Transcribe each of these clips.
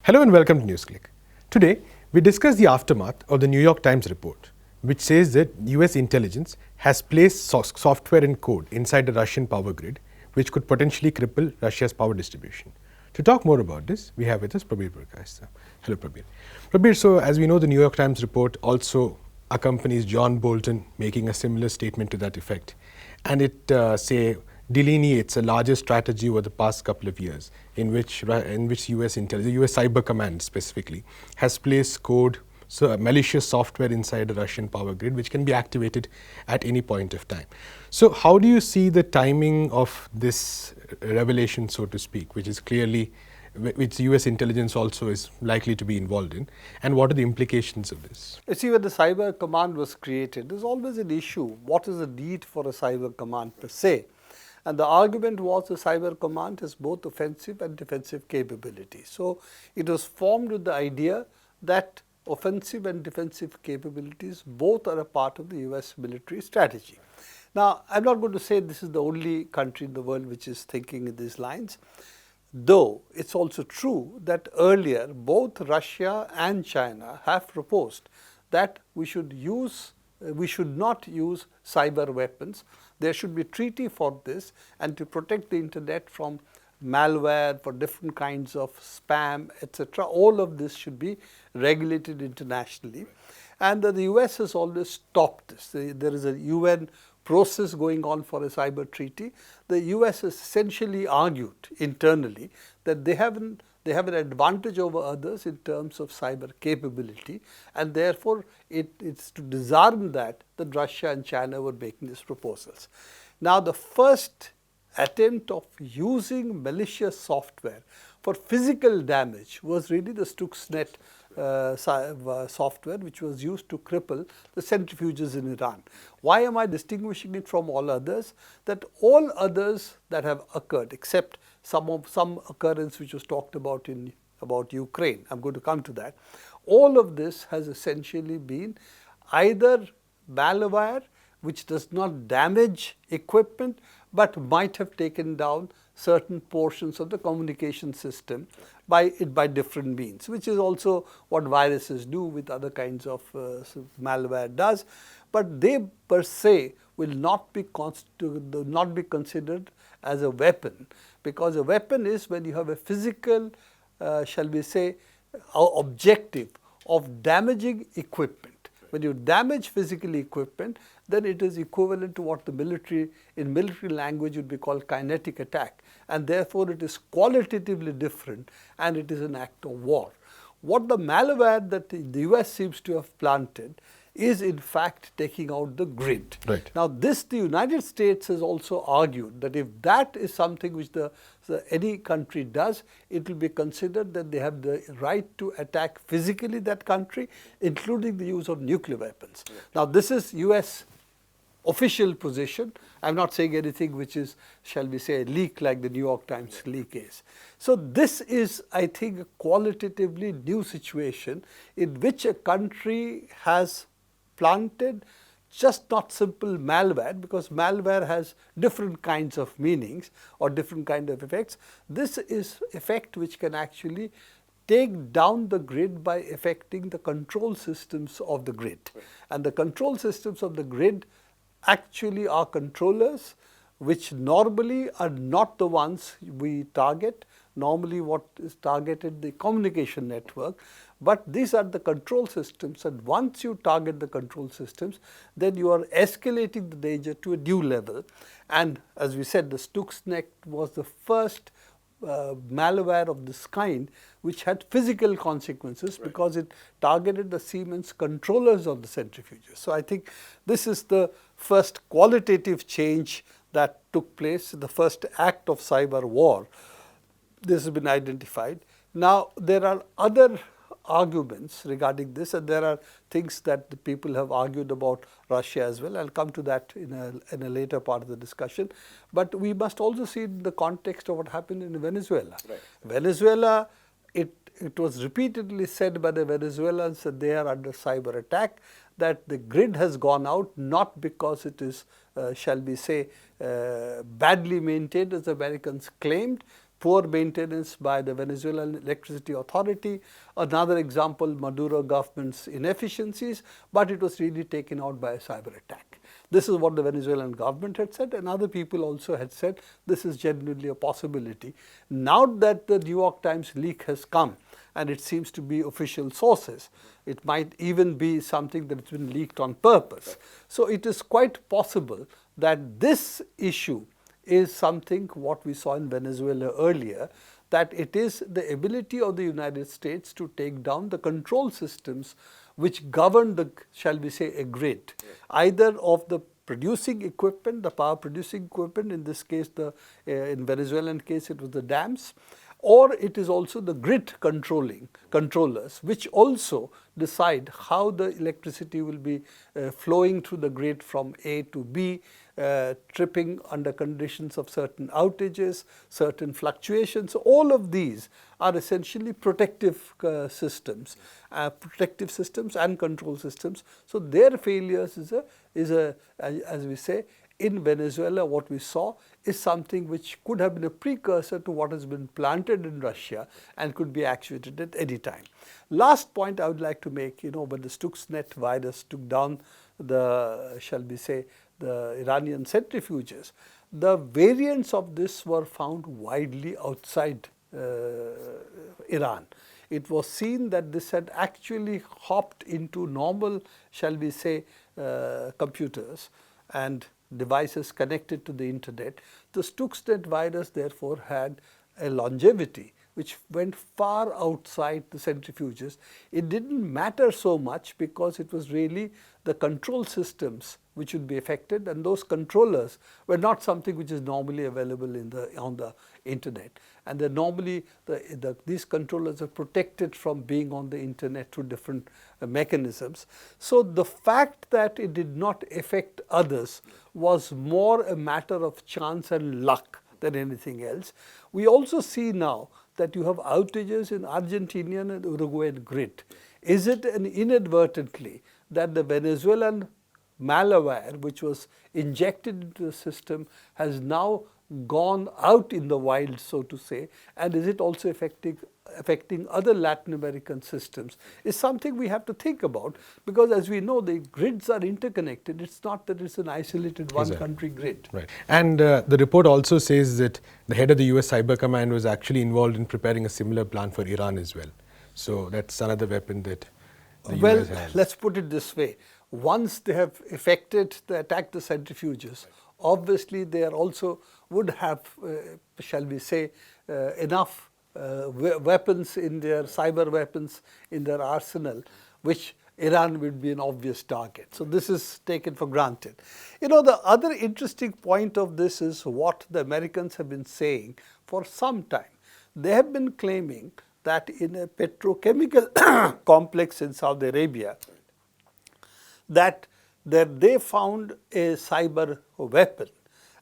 Hello and welcome to Newsclick. Today, we discuss the aftermath of the New York Times report, which says that US intelligence has placed software and code inside the Russian power grid, which could potentially cripple Russia's power distribution. To talk more about this, we have with us Prabir Purkayastha. Hello, Prabir. Prabir, so as we know, the New York Times report also accompanies John Bolton making a similar statement to that effect. And it delineates a larger strategy over the past couple of years in which US intelligence, US Cyber Command specifically, has placed code, so malicious software inside the Russian power grid, which can be activated at any point of time. So how do you see the timing of this revelation, so to speak, which US intelligence also is likely to be involved in, and what are the implications of this? You see, when the Cyber Command was created, there's always an issue. What is the need for a Cyber Command per se? And the argument was the Cyber Command has both offensive and defensive capabilities. So it was formed with the idea that offensive and defensive capabilities both are a part of the US military strategy. Now, I'm not going to say this is the only country in the world which is thinking in these lines, though it's also true that earlier both Russia and China have proposed that we should not use cyber weapons. There should be a treaty for this, and to protect the internet from malware, for different kinds of spam, etc. All of this should be regulated internationally. And the US has always stopped this. There is a UN process going on for a cyber treaty. The US has essentially argued internally that they have an advantage over others in terms of cyber capability, and therefore it's to disarm that Russia and China were making these proposals. Now, the first attempt of using malicious software for physical damage was really the Stuxnet software, which was used to cripple the centrifuges in Iran. Why am I distinguishing it from all others? That all others that have occurred, except some occurrence which was talked about about Ukraine, I'm going to come to that. All of this has essentially been either malware which does not damage equipment but might have taken down certain portions of the communication system by different means, which is also what viruses do with other kinds of malware does. But they per se will not be considered as a weapon, because a weapon is when you have a physical, shall we say, objective of damaging equipment. When you damage physical equipment, then it is equivalent to what in military language would be called kinetic attack, and therefore it is qualitatively different and it is an act of war. What the malware that the US seems to have planted is in fact taking out the grid. Right. Now, the United States has also argued that if that is something which any country does, it will be considered that they have the right to attack physically that country, including the use of nuclear weapons. Right. Now, this is US official position. I'm not saying anything which is, shall we say, a leak like the New York Times leak is. So this is, I think, a qualitatively new situation in which a country has planted just not simple malware, because malware has different kinds of meanings or different kind of effects. This is effect which can actually take down the grid by affecting the control systems of the grid. Right. And the control systems of the grid actually are controllers which normally are not the ones we target. Normally what is targeted the communication network, but these are the control systems, and once you target the control systems, then you are escalating the danger to a new level. And as we said, the Stuxnet was the first malware of this kind which had physical consequences. Right. Because it targeted the Siemens controllers of the centrifuges. So I think this is the first qualitative change that took place, the first act of cyber war. This has been identified. Now, there are other arguments regarding this, and there are things that the people have argued about Russia as well. I'll come to that in a later part of the discussion. But we must also see in the context of what happened in Venezuela. Right. Venezuela, it was repeatedly said by the Venezuelans that they are under cyber attack, that the grid has gone out, not because it is, shall we say, badly maintained as the Americans claimed. poor maintenance by the Venezuelan Electricity Authority. Another example, Maduro government's inefficiencies, but it was really taken out by a cyber attack. This is what the Venezuelan government had said, and other people also had said this is genuinely a possibility. Now that the New York Times leak has come, and it seems to be official sources, it might even be something that has been leaked on purpose. So it is quite possible that this issue is something what we saw in Venezuela earlier, that it is the ability of the United States to take down the control systems which govern the, shall we say, a grid, either of the producing equipment, the power producing equipment, in this case, in Venezuelan case, it was the dams, or it is also the grid controllers, which also decide how the electricity will be flowing through the grid from A to B, tripping under conditions of certain outages, certain fluctuations. All of these are essentially protective systems and control systems. So their failures is a, as we say, in Venezuela, what we saw is something which could have been a precursor to what has been planted in Russia and could be actuated at any time. Last point I would like to make, when the Stuxnet virus took down the, shall we say, the Iranian centrifuges, the variants of this were found widely outside Iran. It was seen that this had actually hopped into normal, shall we say, computers and devices connected to the internet. The Stuxnet virus therefore had a longevity which went far outside the centrifuges. It didn't matter so much because it was really the control systems which would be affected, and those controllers were not something which is normally available on the internet. And normally these controllers are protected from being on the internet through different mechanisms. So the fact that it did not affect others was more a matter of chance and luck than anything else. We also see now that you have outages in Argentinian and Uruguayan grid. Is it inadvertently that the Venezuelan malware which was injected into the system has now gone out in the wild, so to say, and is it also affecting other Latin American systems, is something we have to think about, because as we know, the grids are interconnected. It's not that it's an isolated one country grid. Right. And the report also says that the head of the US Cyber Command was actually involved in preparing a similar plan for Iran as well. So that's another weapon that the US has. Let's put it this way. Once they have attacked the centrifuges, obviously they are also would have, shall we say, enough weapons in their cyber weapons in their arsenal, which Iran would be an obvious target. So this is taken for granted. The other interesting point of this is what the Americans have been saying for some time. They have been claiming that in a petrochemical complex in Saudi Arabia, that they found a cyber weapon,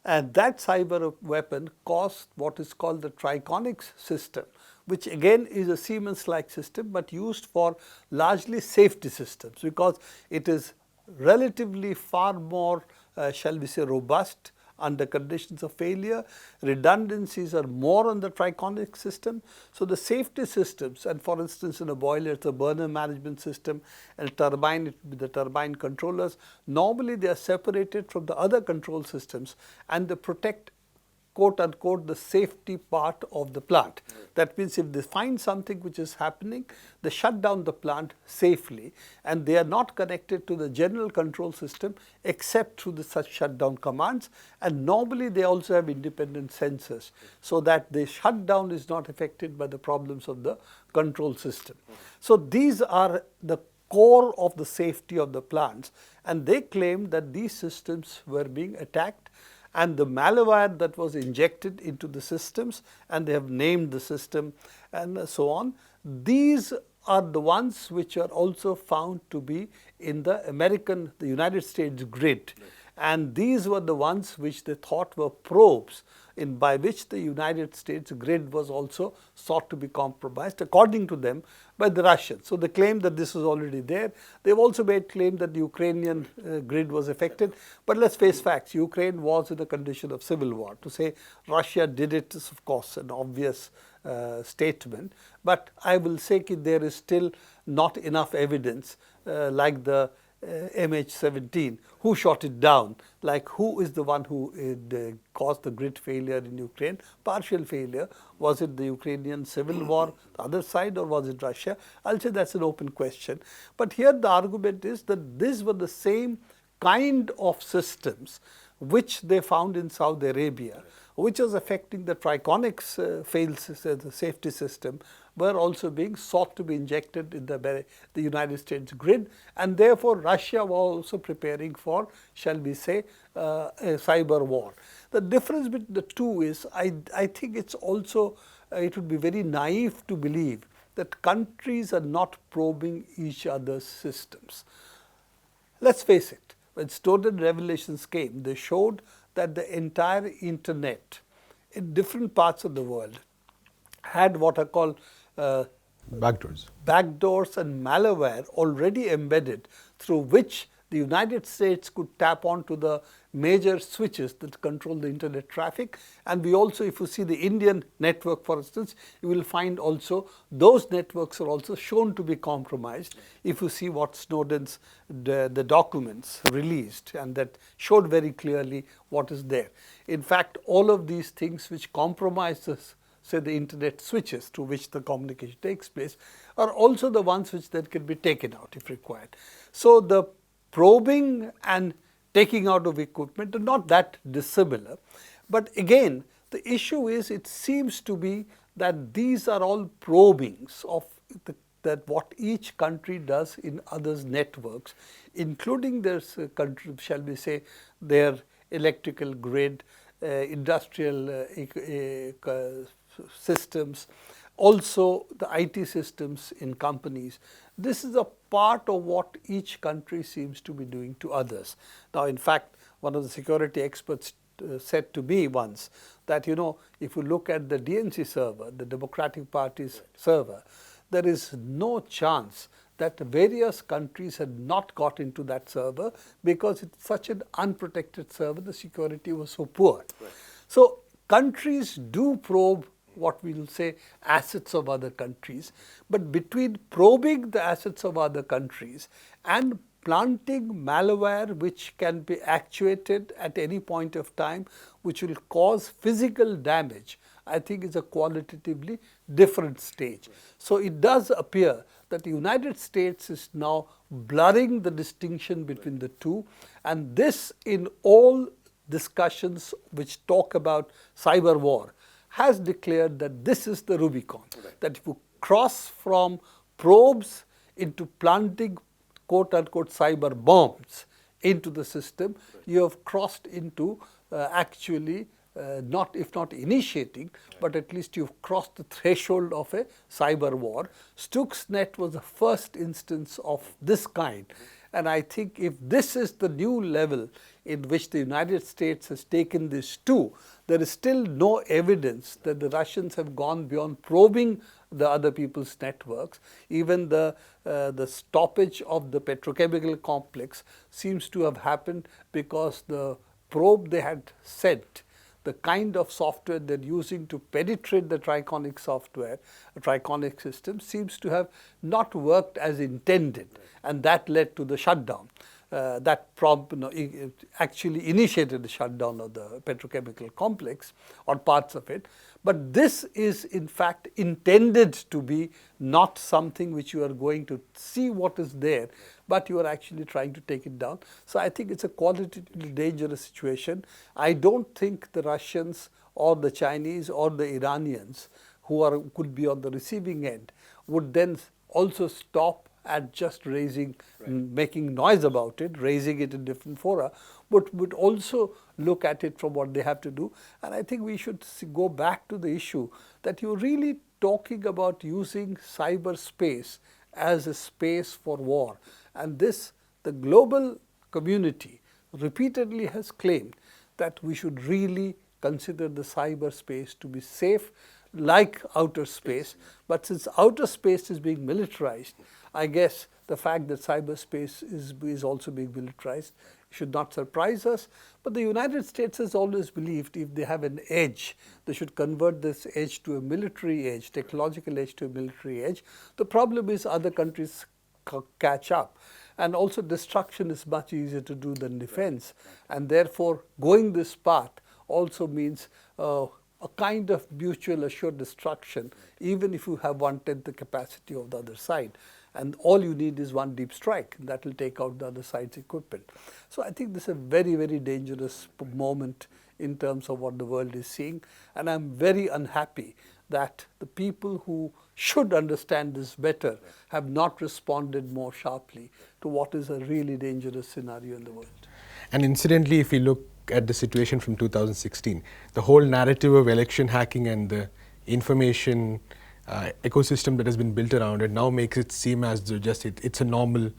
and that cyber weapon caused what is called the Triconics system, which again is a Siemens-like system but used for largely safety systems, because it is relatively far more, shall we say, robust under conditions of failure. Redundancies are more on the Triconic system. So the safety systems, and for instance in a boiler it's a burner management system, and a turbine it would be the turbine controllers. Normally they are separated from the other control systems and they protect, quote unquote, the safety part of the plant. That means if they find something which is happening, they shut down the plant safely, and they are not connected to the general control system except through the such shutdown commands. And normally they also have independent sensors, so that the shutdown is not affected by the problems of the control system. So these are the core of the safety of the plants, and they claim that these systems were being attacked, and the malware that was injected into the systems, and they have named the system and so on. These are the ones which are also found to be in the United States grid. and these were the ones which they thought were probes by which the United States grid was also sought to be compromised, according to them, by the Russians. So they claimed that this was already there. They've also made claim that the Ukrainian grid was affected. But let's face facts, Ukraine was in a condition of civil war. To say Russia did it is, of course, an obvious statement. But I will say that there is still not enough evidence, like the MH17, who shot it down, like who is the one who caused the grid failure in Ukraine, partial failure. Was it the Ukrainian civil war, the other side, or was it Russia? I'll say that's an open question. But here the argument is that these were the same kind of systems which they found in Saudi Arabia, which was affecting the Triconics the safety system, were also being sought to be injected in the United States grid, and therefore Russia was also preparing for, shall we say, a cyber war. The difference between the two is, I think it's also, it would be very naive to believe that countries are not probing each other's systems. Let's face it, when Snowden revelations came, they showed that the entire internet in different parts of the world had what are called backdoors and malware already embedded, through which the United States could tap onto the major switches that control the internet traffic. And we also, if you see the Indian network, for instance, you will find also those networks are also shown to be compromised. If you see what Snowden's the documents released, and that showed very clearly what is there. In fact, all of these things which compromises, say, the internet switches through which the communication takes place, are also the ones which then can be taken out if required. So the probing and taking out of equipment are not that dissimilar. But again, the issue is, it seems to be that these are all probings of that what each country does in others' networks, including their country, shall we say, their electrical grid, industrial systems, also the IT systems in companies. This is a part of what each country seems to be doing to others. Now, in fact, one of the security experts said to me once that, if you look at the DNC server, the Democratic Party's server, there is no chance that various countries had not got into that server, because it's such an unprotected server, the security was so poor. Right. So countries do probe what we will say assets of other countries, but between probing the assets of other countries and planting malware which can be actuated at any point of time, which will cause physical damage, I think is a qualitatively different stage. So it does appear that the United States is now blurring the distinction between the two, and this, in all discussions which talk about cyber war, has declared that this is the Rubicon, right. That if you cross from probes into planting quote-unquote cyber bombs into the system, right. You have crossed into actually if not initiating, right. But at least you've crossed the threshold of a cyber war. Stuxnet was the first instance of this kind. And I think if this is the new level in which the United States has taken this to, there is still no evidence that the Russians have gone beyond probing the other people's networks. Even the stoppage of the petrochemical complex seems to have happened because the probe they had sent, the kind of software they're using to penetrate the Triconic software, Triconic system, seems to have not worked as intended, right. And that led to the shutdown. That actually initiated the shutdown of the petrochemical complex or parts of it. But this is in fact intended to be not something which you are going to see what is there, but you are actually trying to take it down. So I think it's a qualitatively dangerous situation. I don't think the Russians or the Chinese or the Iranians, who could be on the receiving end, would then also stop at just raising, right. Making noise about it, raising it in different fora, but would also look at it from what they have to do. And I think we should go back to the issue that you're really talking about using cyberspace as a space for war. And this, the global community, repeatedly has claimed that we should really consider the cyberspace to be safe like outer space. But since outer space is being militarized, I guess the fact that cyberspace is also being militarized should not surprise us. But the United States has always believed if they have an edge, they should convert this edge to a military edge, technological edge to a military edge. The problem is other countries catch up. And also destruction is much easier to do than defense. And therefore, going this path also means a kind of mutual assured destruction, even if you have 1/10 the capacity of the other side. And all you need is one deep strike that will take out the other side's equipment. So I think this is a very, very dangerous moment in terms of what the world is seeing. And I'm very unhappy that the people who should understand this better have not responded more sharply to what is a really dangerous scenario in the world. And incidentally, if we look at the situation from 2016, the whole narrative of election hacking and the information ecosystem that has been built around it now makes it seem as though it's a normal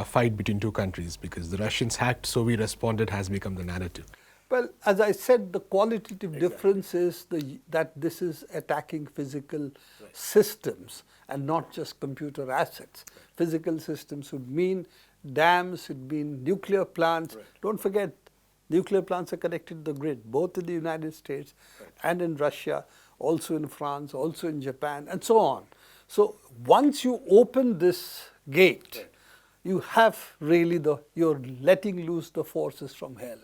fight between two countries, because the Russians hacked, so we responded has become the narrative. Well, as I said, the qualitative difference is that this is attacking physical systems and not just computer assets. Physical systems would mean dams, would mean nuclear plants. Don't forget, nuclear plants are connected to the grid, both in the United States and in Russia, also in France, also in Japan, and so on. So once you open this gate, you have really you're letting loose the forces from hell.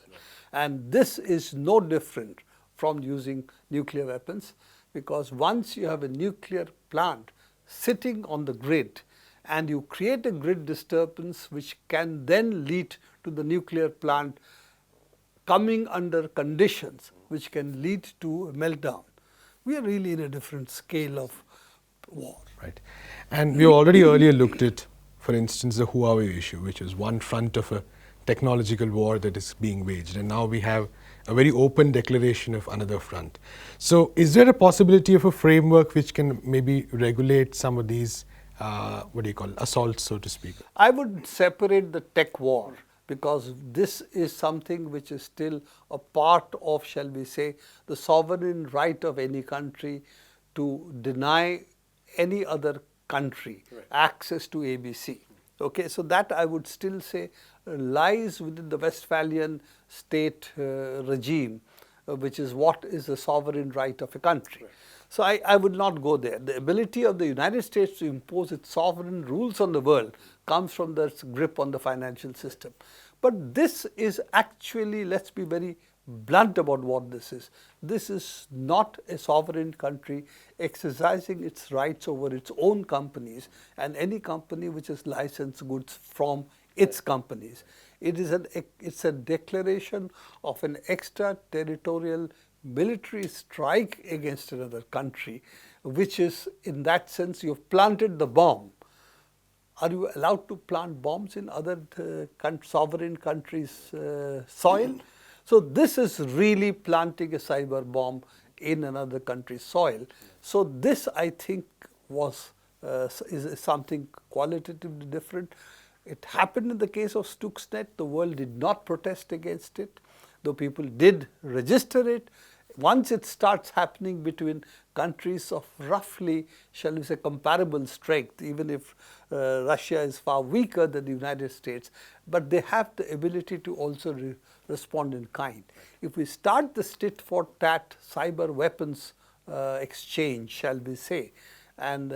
And this is no different from using nuclear weapons, because once you have a nuclear plant sitting on the grid and you create a grid disturbance which can then lead to the nuclear plant coming under conditions which can lead to a meltdown, we are really in a different scale of war. Right. And we already earlier looked at, for instance, the Huawei issue, which is one front of a technological war that is being waged. And now we have a very open declaration of another front. So is there a possibility of a framework which can maybe regulate some of these, assaults, so to speak? I would separate the tech war, because this is something which is still a part of, shall we say, the sovereign right of any country to deny any other country access to ABC. Okay, so that I would still say lies within the Westphalian state regime, which is what is the sovereign right of a country. So I would not go there. The ability of the United States to impose its sovereign rules on the world comes from their grip on the financial system. But this is actually, let's be very blunt about what this is. This is not a sovereign country exercising its rights over its own companies and any company which has licensed goods from its companies. It's a declaration of an extraterritorial military strike against another country, which is, in that sense, you've planted the bomb. Are you allowed to plant bombs in other sovereign countries' soil? So this is really planting a cyber bomb in another country's soil. So this, I think, is something qualitatively different. It happened in the case of Stuxnet. The world did not protest against it, though people did register it. Once it starts happening between countries of roughly, shall we say, comparable strength, even if Russia is far weaker than the United States, but they have the ability to also respond in kind. If we start the tit for tat cyber weapons exchange, shall we say, and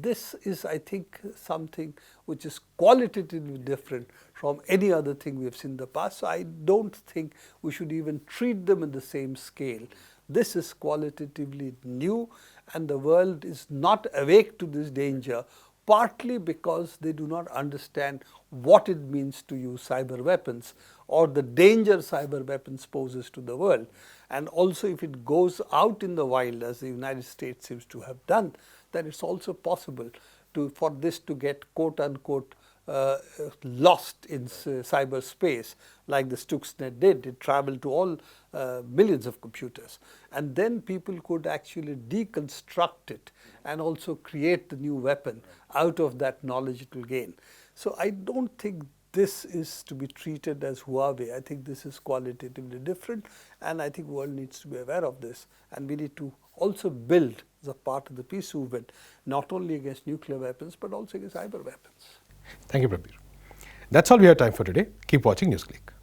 this is, I think, something which is qualitatively different from any other thing we have seen in the past. So I don't think we should even treat them in the same scale. This is qualitatively new, and the world is not awake to this danger, partly because they do not understand what it means to use cyber weapons or the danger cyber weapons poses to the world. And also, if it goes out in the wild, as the United States seems to have done, then it's also possible for this to get quote-unquote lost in cyberspace, like the Stuxnet did. It traveled to all millions of computers. And then people could actually deconstruct it and also create the new weapon out of that knowledge it will gain. So I don't think this is to be treated as Huawei. I think this is qualitatively different, and I think the world needs to be aware of this, and we need to also build as a part of the peace movement, not only against nuclear weapons, but also against cyber weapons. Thank you, Prabir. That's all we have time for today. Keep watching Newsclick.